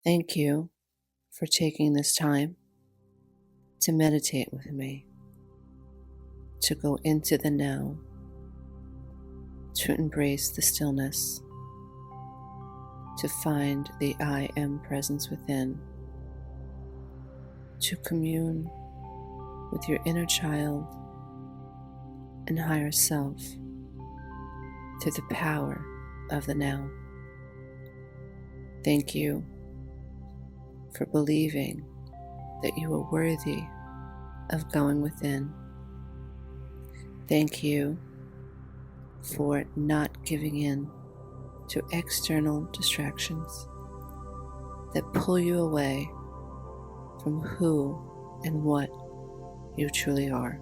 Thank you for taking this time to meditate with me, to go into the now, to embrace the stillness, to find the I am presence within, to commune with your inner child and higher self through the power of the now. Thank you for believing that you are worthy of going within. Thank you for not giving in to external distractions that pull you away from who and what you truly are.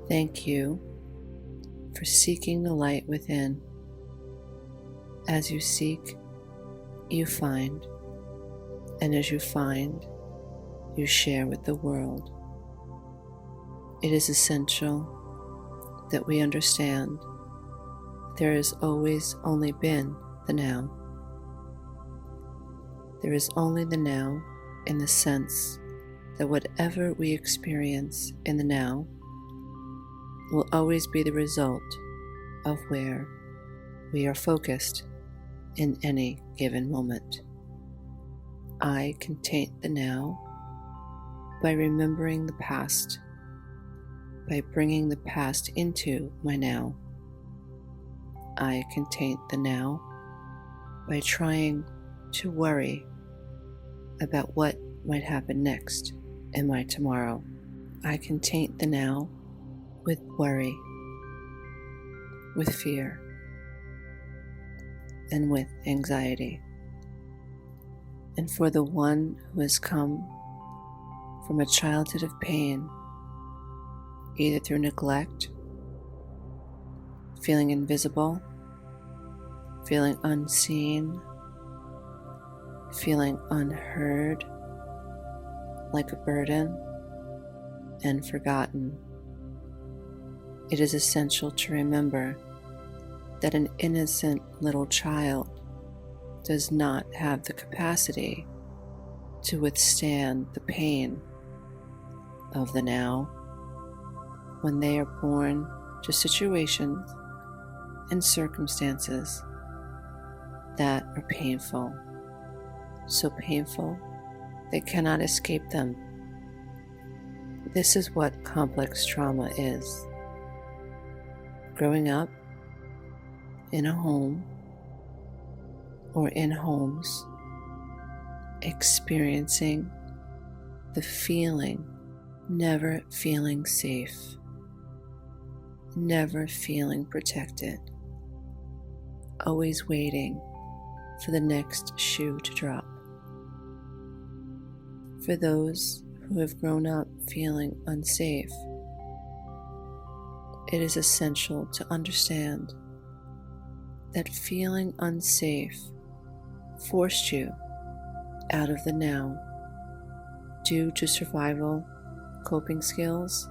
Thank you for seeking the light within. As you seek, you find, and as you find, you share with the world. It is essential that we understand there has always only been the now. There is only the now in the sense that whatever we experience in the now will always be the result of where we are focused in any given moment. I can taint the now by remembering the past, by bringing the past into my now. I can taint the now by trying to worry about what might happen next in my tomorrow. I can taint the now with worry, with fear, and with anxiety. And for the one who has come from a childhood of pain, either through neglect, feeling invisible, feeling unseen, feeling unheard, like a burden, and forgotten, it is essential to remember that an innocent little child does not have the capacity to withstand the pain of the now when they are born to situations and circumstances that are painful, so painful they cannot escape them. This is what complex trauma is. Growing up in a home or in homes, experiencing the feeling, never feeling safe, never feeling protected, always waiting for the next shoe to drop. For those who have grown up feeling unsafe, it is essential to understand that feeling unsafe forced you out of the now due to survival coping skills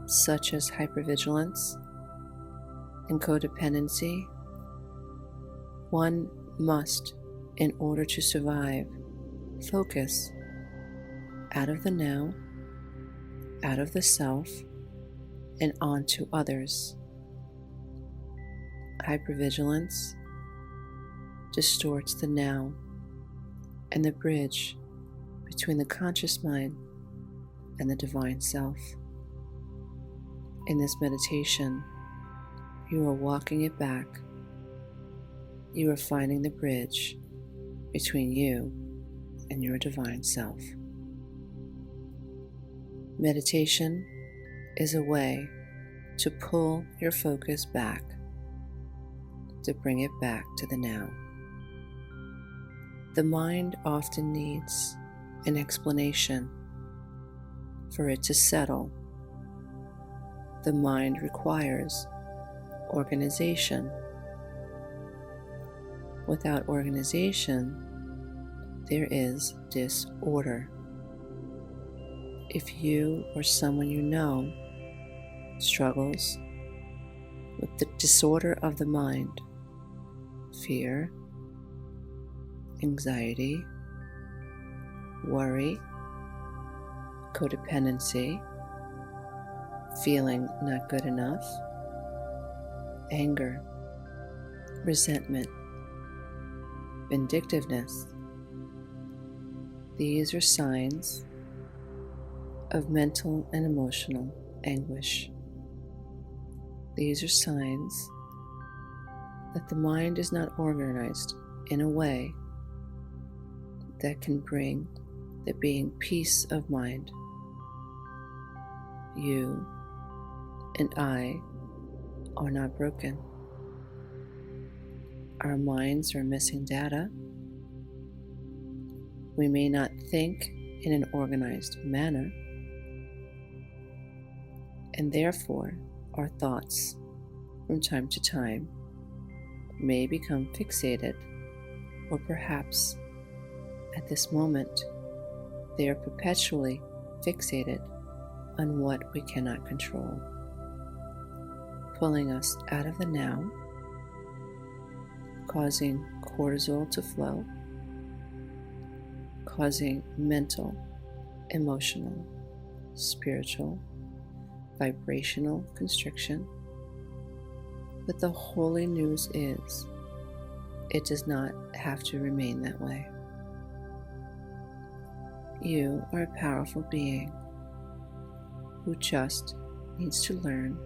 such as hypervigilance and codependency. One must, in order to survive, focus out of the now, out of the self, and onto others. Hypervigilance distorts the now and the bridge between the conscious mind and the divine self. In this meditation, you are walking it back. You are finding the bridge between you and your divine self. Meditation is a way to pull your focus back, to bring it back to the now. The mind often needs an explanation for it to settle. The mind requires organization. Without organization, there is disorder. If you or someone you know struggles with the disorder of the mind, fear, anxiety, worry, codependency, feeling not good enough, anger, resentment, vindictiveness. These are signs of mental and emotional anguish. These are signs that the mind is not organized in a way that can bring the being peace of mind. You and I are not broken. Our minds are missing data. We may not think in an organized manner, and therefore our thoughts from time to time may become fixated, or perhaps at this moment they are perpetually fixated on what we cannot control, pulling us out of the now, causing cortisol to flow, causing mental, emotional, spiritual, vibrational constriction. But the holy news is, it does not have to remain that way. You are a powerful being who just needs to learn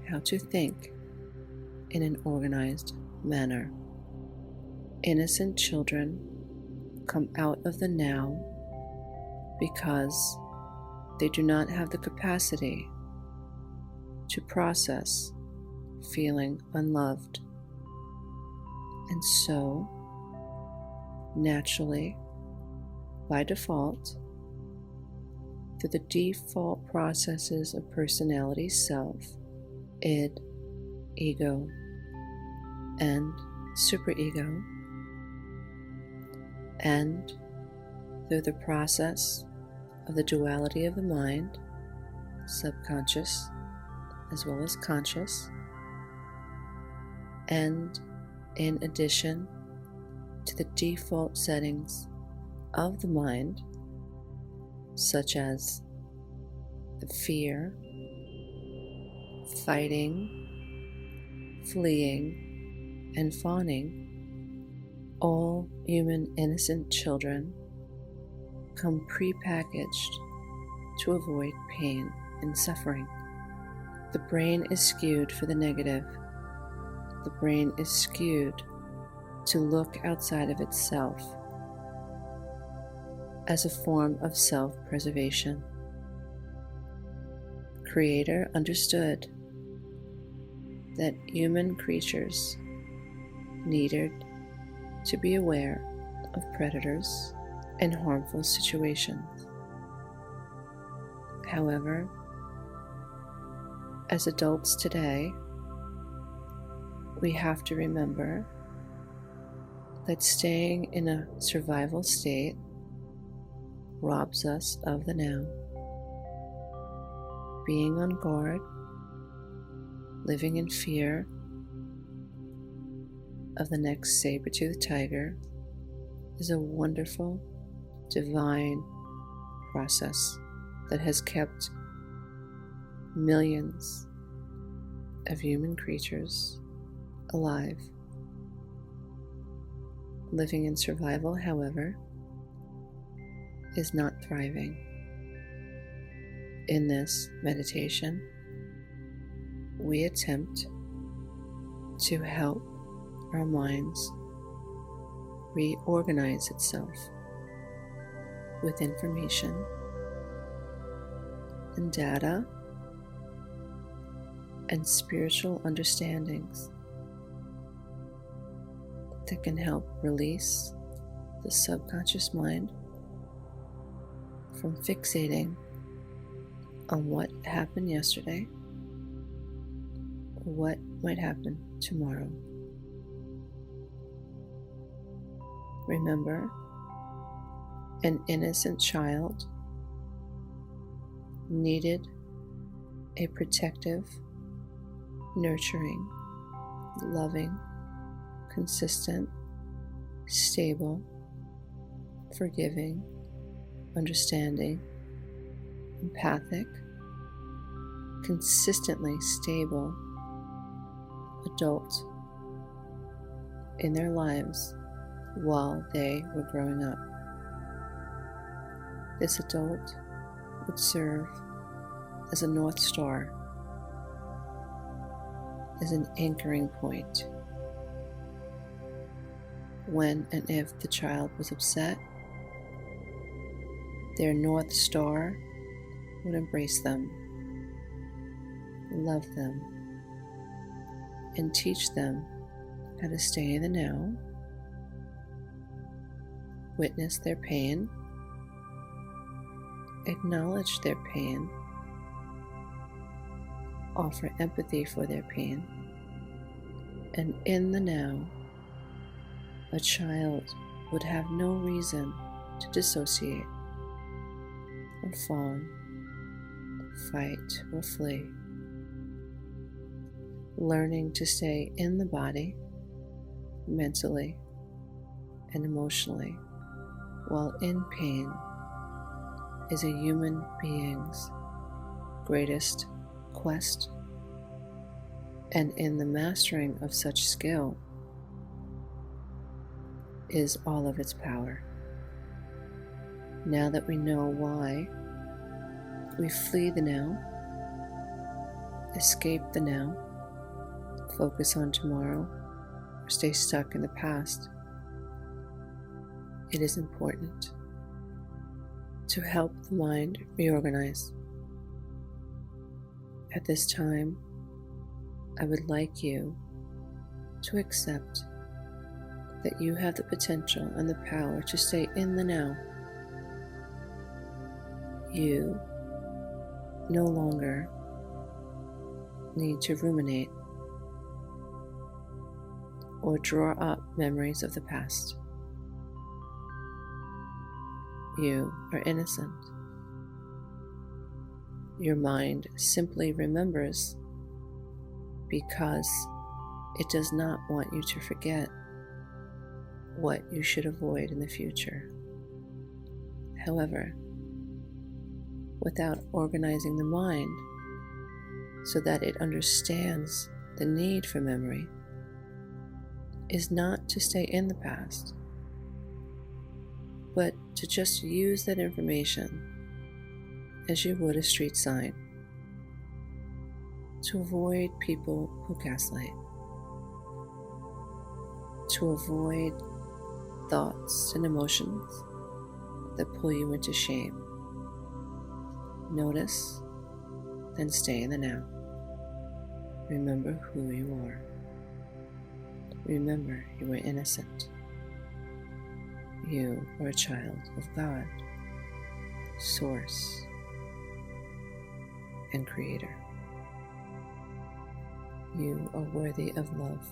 how to think in an organized manner. Innocent children come out of the now because they do not have the capacity to process feeling unloved, and so naturally, by default, through the default processes of personality self, id, ego, and superego, and through the process of the duality of the mind, subconscious as well as conscious, and in addition to the default settings of the mind, such as the fear, fighting, fleeing, and fawning, all human innocent children come prepackaged to avoid pain and suffering. The brain is skewed for the negative. The brain is skewed to look outside of itself as a form of self-preservation. Creator understood that human creatures needed to be aware of predators and harmful situations. However, as adults today, we have to remember that staying in a survival state robs us of the now. Being on guard, living in fear of the next saber-toothed tiger is a wonderful, divine process that has kept millions of human creatures alive. Living in survival, however, is not thriving. In this meditation, we attempt to help our minds reorganize itself with information and data and spiritual understandings that can help release the subconscious mind from fixating on what happened yesterday or what might happen tomorrow. Remember, an innocent child needed a protective, nurturing, loving, consistent, stable, forgiving, understanding, empathic, consistently stable adult in their lives while they were growing up. This adult would serve as a North Star, as an anchoring point. When and if the child was upset, their North Star would embrace them, love them, and teach them how to stay in the now, witness their pain, acknowledge their pain, offer empathy for their pain, and in the now, a child would have no reason to dissociate or fawn, fight, or flee. Learning to stay in the body, mentally and emotionally, while in pain is a human being's greatest quest, and in the mastering of such skill is all of its power. Now that we know why we flee the now, escape the now, focus on tomorrow, or stay stuck in the past, it is important to help the mind reorganize. At this time, I would like you to accept that you have the potential and the power to stay in the now. You no longer need to ruminate or draw up memories of the past. You are innocent. Your mind simply remembers because it does not want you to forget what you should avoid in the future. However, without organizing the mind so that it understands the need for memory, is not to stay in the past, but to just use that information as you would a street sign, to avoid people who gaslight, to avoid thoughts and emotions that pull you into shame. Notice, then stay in the now. Remember who you are. Remember you are innocent. You are a child of God, Source, and Creator. You are worthy of love.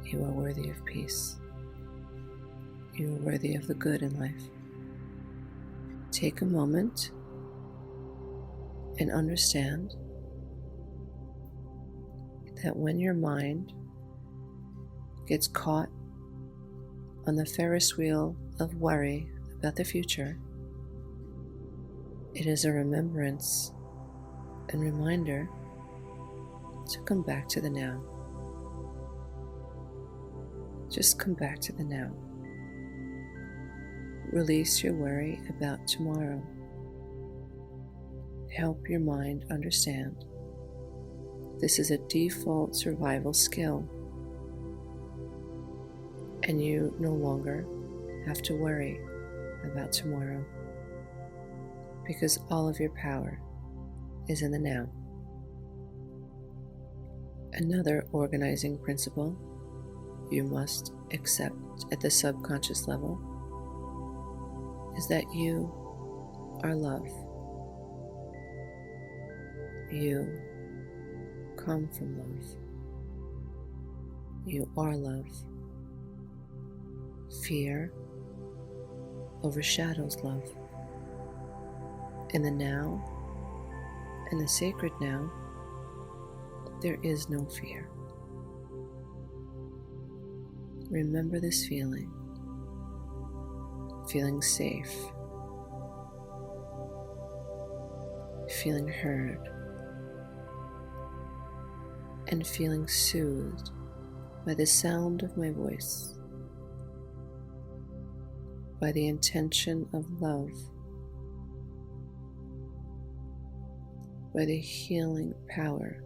You are worthy of peace. You are worthy of the good in life. Take a moment and understand that when your mind gets caught on the Ferris wheel of worry about the future, it is a remembrance and reminder to come back to the now. Just come back to the now. Release your worry about tomorrow. Help your mind understand this is a default survival skill, and you no longer have to worry about tomorrow because all of your power is in the now. Another organizing principle you must accept at the subconscious level is that you are love. You come from love. You are love. Fear overshadows love. In the now and the sacred now, there is no fear. Remember this feeling feeling safe, feeling heard, and feeling soothed by the sound of my voice, by the intention of love, by the healing power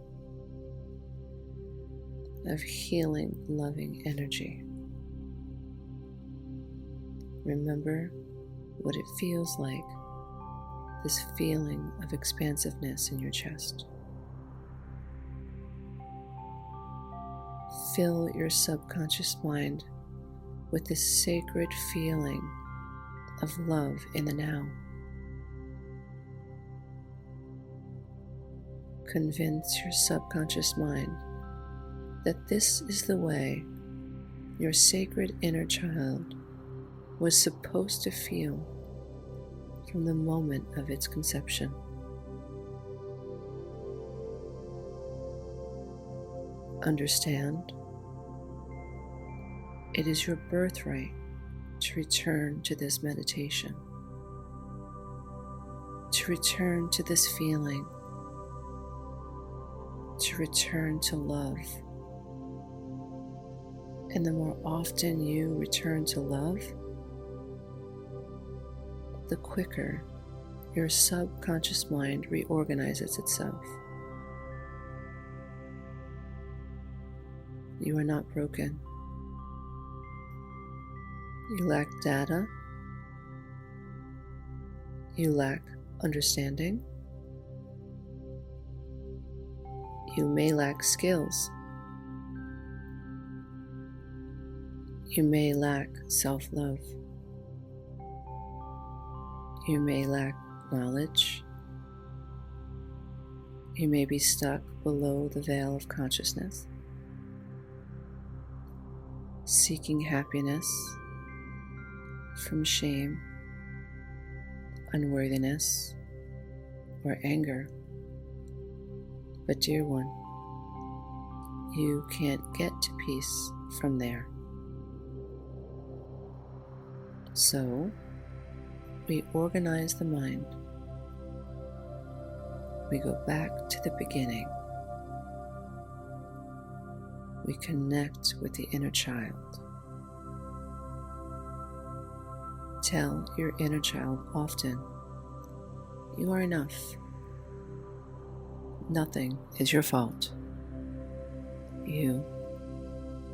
of healing, loving energy. Remember what it feels like, this feeling of expansiveness in your chest. Fill your subconscious mind with this sacred feeling of love in the now. Convince your subconscious mind that this is the way your sacred inner child was supposed to feel from the moment of its conception. Understand, it is your birthright to return to this meditation, to return to this feeling, to return to love. And the more often you return to love, the quicker your subconscious mind reorganizes itself. You are not broken. You lack data. You lack understanding. You may lack skills. You may lack self-love. You may lack knowledge. You may be stuck below the veil of consciousness, seeking happiness from shame, unworthiness, or anger. But dear one, you can't get to peace from there. So, we organize the mind. We go back to the beginning. We connect with the inner child. Tell your inner child often, you are enough. Nothing is your fault. You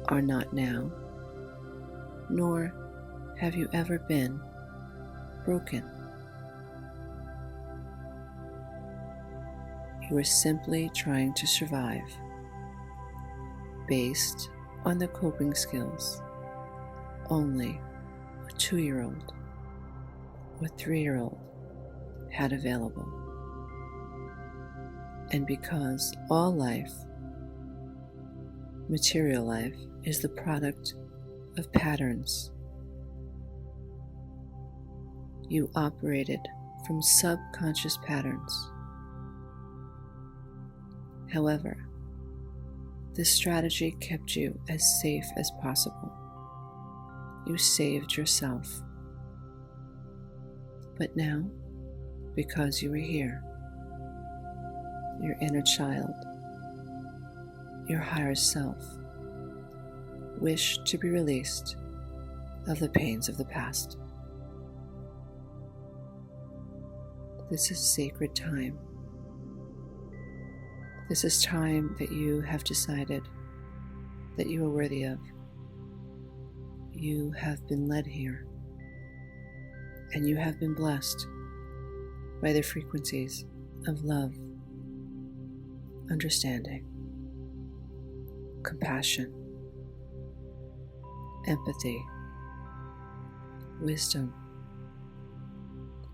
are not now, nor have you ever been broken. You are simply trying to survive based on the coping skills only a 2-year-old or 3-year-old had available. And because all life, material life, is the product of patterns, you operated from subconscious patterns. However, this strategy kept you as safe as possible. You saved yourself. But now, because you are here, your inner child, your higher self, wish to be released of the pains of the past. This is sacred time. This is time that you have decided that you are worthy of. You have been led here, and you have been blessed by the frequencies of love, understanding, compassion, empathy, wisdom,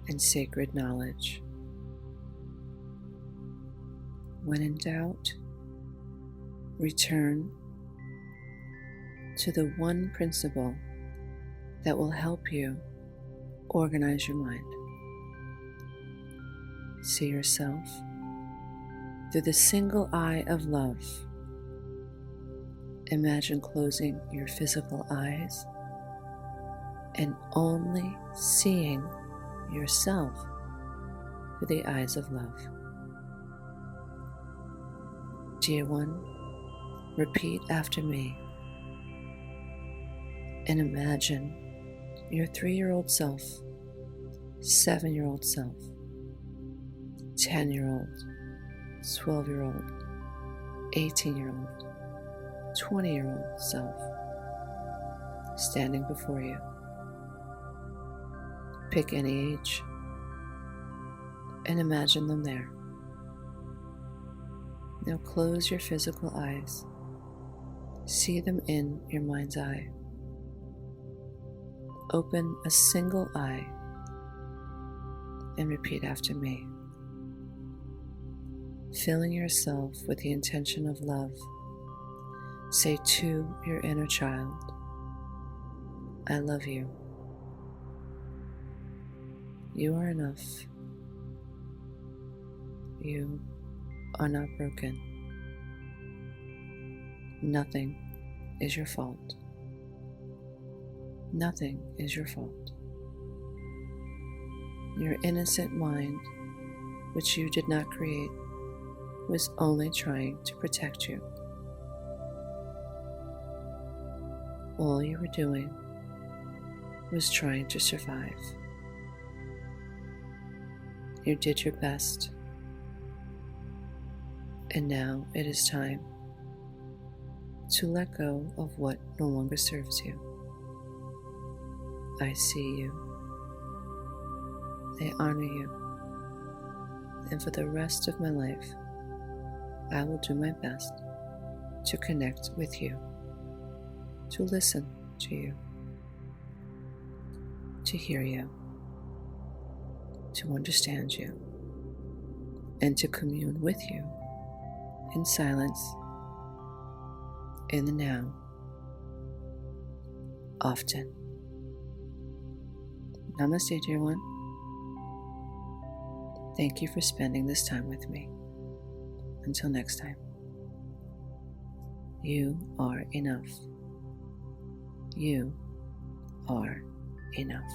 and sacred knowledge. When in doubt, return to the one principle that will help you organize your mind. See yourself through the single eye of love. Imagine closing your physical eyes and only seeing yourself through the eyes of love. Dear one, repeat after me and imagine your 3-year-old self, 7-year-old self, 10-year-old, 12-year-old, 18-year-old, 20-year-old self standing before you. Pick any age and imagine them there. Now close your physical eyes. See them in your mind's eye. Open a single eye and repeat after me, filling yourself with the intention of love. Say to your inner child, I love you. You are enough. You are not broken. Nothing is your fault. Nothing is your fault. Your innocent mind, which you did not create, was only trying to protect you. All you were doing was trying to survive. You did your best, and now it is time to let go of what no longer serves you. I see you. I honor you. And for the rest of my life, I will do my best to connect with you, to listen to you, to hear you, to understand you, and to commune with you in silence, in the now, often. Namaste, dear one. Thank you for spending this time with me. Until next time. You are enough. You are enough.